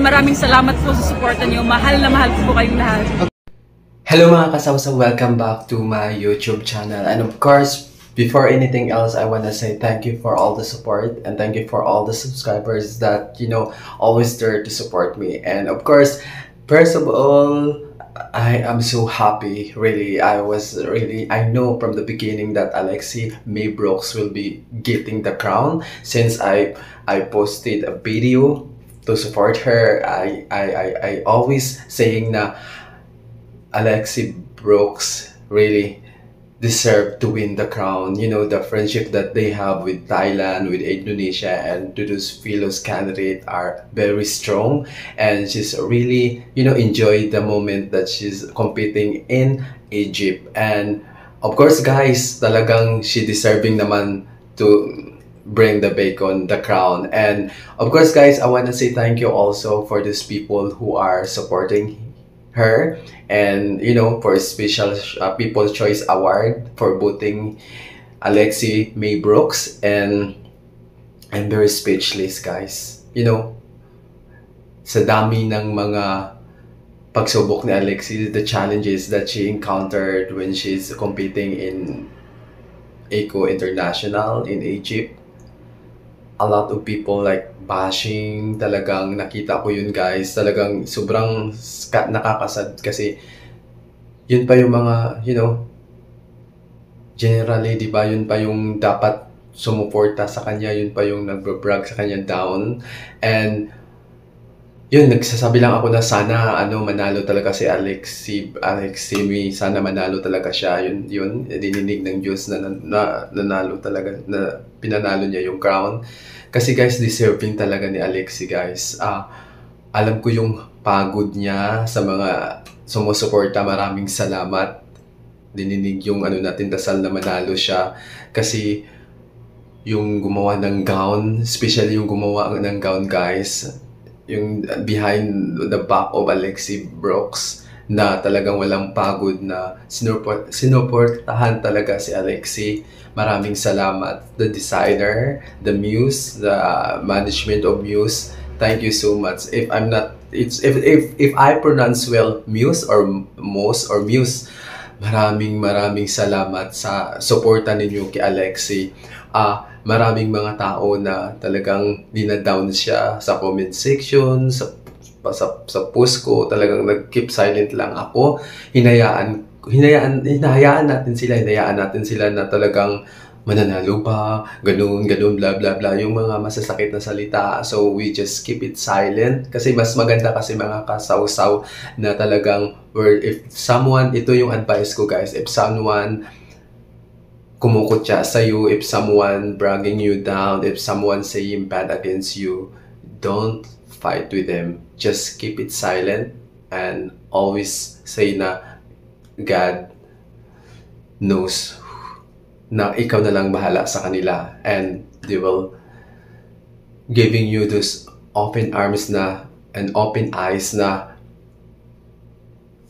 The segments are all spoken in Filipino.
maraming salamat po sa suporta niyo. Mahal na mahal ko po kayong lahat. Hello mga kasawsaw, welcome back to my YouTube channel. And of course, before anything else, I want to say thank you for all the support and thank you for all the subscribers that, always there to support me. And of course, first of all, I am so happy, really. I know from the beginning that Alexi May Brooks will be getting the crown since I posted a video to support her. I always saying na Alexi Brooks really deserve to win the crown. The friendship that they have with Thailand, with Indonesia, and to those fellows candidates are very strong. And she's really, enjoyed the moment that she's competing in Egypt. And of course, guys, talagang she deserving naman to bring the bacon, the crown. And of course, guys, I want to say thank you also for those people who are supporting her, and for special People's Choice Award for voting Alexi May Brooks. And I'm very speechless, guys. Sa dami ng mga pagsubok ni Alexi, the challenges that she encountered when she's competing in Eco International in Egypt, a lot of people like bashing, talagang nakita ko yun, guys. Talagang sobrang nakakasad kasi yun pa yung mga, generally, di ba, yun pa yung dapat sumuporta sa kanya, yun pa yung nagbabrag sa kanya down. And yun, nagsasabi lang ako na sana manalo talaga si Alexi May, sana manalo talaga siya. Yun dininig ng Diyos na nanalo talaga, na pinanalo niya yung crown. Kasi guys, deserving talaga ni Alexi, guys. Alam ko yung pagod niya sa mga sumusuporta. Maraming salamat. Dininig yung natin, dasal na manalo siya. Kasi yung gumawa ng gown, especially yung gumawa ng gown, guys, yung behind the back of Alexi Brooks, na talagang walang pagod, na sinuportahan talaga si Alexi. Maraming salamat. The designer, the muse, the management of Muse, thank you so much. If I pronounce well Muse or Mose or Muse, maraming salamat sa suporta ninyo kay Alexi. Maraming mga tao na talagang dinadown siya sa comment section, sa post ko. Talagang nag-keep silent lang ako. Hinayaan natin sila na talagang mananalo pa, ganun, blah, blah, blah, yung mga masasakit na salita. So, we just keep it silent. Kasi mas maganda kasi mga kasawsaw na talagang, if someone, ito yung advice ko, guys, if someone kumukutya sa'yo, if someone bragging you down, if someone saying bad against you, don't fight with them. Just keep it silent and always say na God knows, na ikaw na lang bahala sa kanila, and they will giving you those open arms na and open eyes na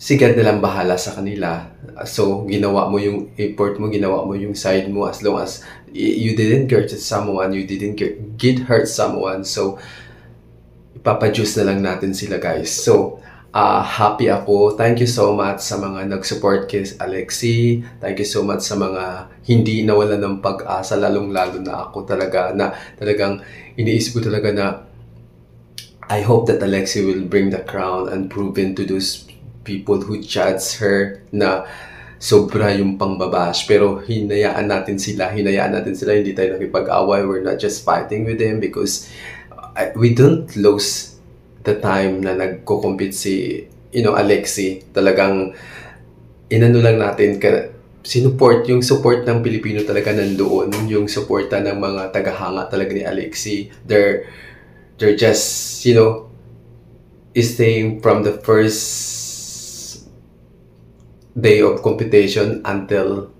si God na lang bahala sa kanila. So, ginawa mo yung effort mo, ginawa mo yung side mo, as long as you didn't hurt someone, you didn't get hurt someone. So, ipapajuice na lang natin sila, guys. So, happy ako. Thank you so much sa mga nag-support kay Alexi. Thank you so much sa mga hindi nawala ng pag-asa, lalong-lalo na ako talaga, na talagang iniisip ko talaga na I hope that Alexi will bring the crown and proven to those people who judge her na sobra yung pangbabash. Pero hinayaan natin sila, hindi tayo nakipag-away. We're not just fighting with them because we don't lose the time na nagko-compete si Alexi. Talagang inano lang natin, yung support ng Pilipino talaga nandoon, yung suporta ng mga tagahanga talaga ni Alexi. They're just staying from the first day of competition until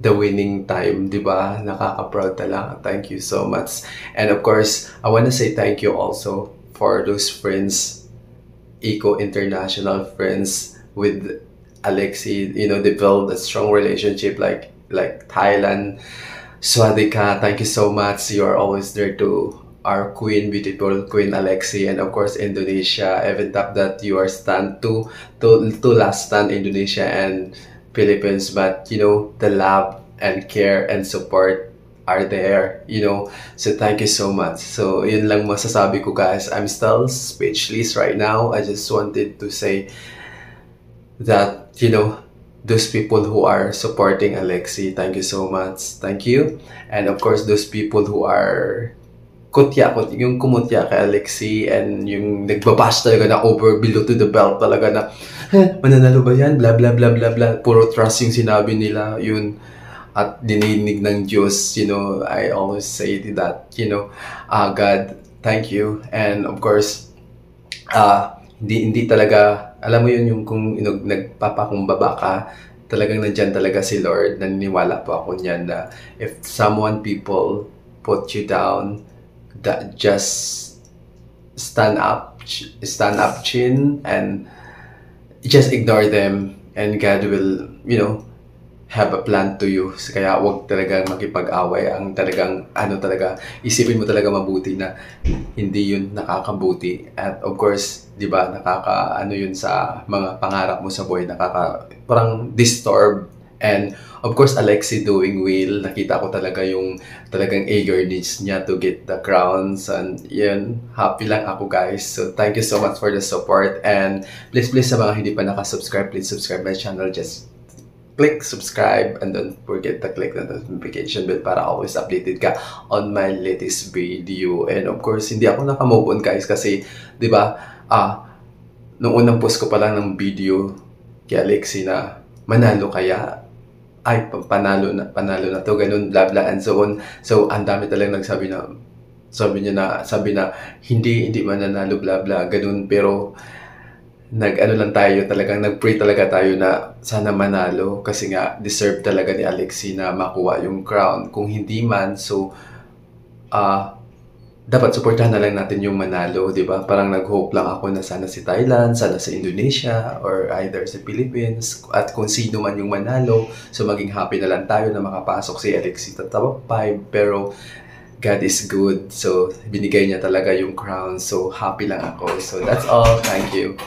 the winning time, di ba? Nakaka-proud talaga. Thank you so much. And of course, I want to say thank you also for those friends, Eco International friends with Alexi. They build a strong relationship like Thailand. Swadika, thank you so much. You are always there to our queen, beautiful Queen Alexi, and of course Indonesia. Even top that you are stand to last stand Indonesia and Philippines, but the love and care and support are there, so thank you so much. So yun lang masasabi ko, guys. I'm still speechless right now. I just wanted to say that those people who are supporting Alexi, thank you so much, thank you. And of course those people who are yung kumutya kay Alexi and yung nagbabash talaga na over below to the belt talaga na mananalo ba yan, blah blah blah blah blah, puro trust yung sinabi nila yun at dininig ng Diyos. I always say that, God, thank you. And of course, hindi talaga, alam mo yun, yung kung nagpapakumbaba ka, talagang nandyan talaga si Lord. Naniniwala po ako niyan na if people put you down, that just stand up chin, and just ignore them, and God will, have a plan to you. Kaya wag talagang makipag-away. Ang talagang, talaga, isipin mo talaga mabuti na hindi yun nakakabuti. At of course, di ba, yun sa mga pangarap mo sa buhay, parang disturb. And of course, Alexi doing well. Nakita ko talaga yung talagang eagerness niya to get the crowns. And yun, happy lang ako, guys. So thank you so much for the support. And please sa mga hindi pa nakasubscribe, please subscribe my channel. Just click subscribe and don't forget to click the notification bell para always updated ka on my latest video. And of course, hindi ako naka-move on, guys, kasi, di ba, nung unang post ko pa lang ng video kay Alexi na manalo kaya, ay, panalo na to, ganun, blah blah and so on. So, ang dami talagang nagsabi na, sabi na, hindi mananalo, blah blah, ganun. Pero, nag-pray talaga tayo na sana manalo kasi nga deserve talaga ni Alexi na makuha yung crown. Kung hindi man, so dapat suportahan na lang natin yung manalo, di ba? Parang nag-hope lang ako na sana si Thailand, sana sa Indonesia, or either sa Philippines, at kung sino man yung manalo, so maging happy na lang tayo na makapasok si Alexi sa top 5. Pero God is good, so binigay niya talaga yung crown, so happy lang ako. So that's all. Thank you.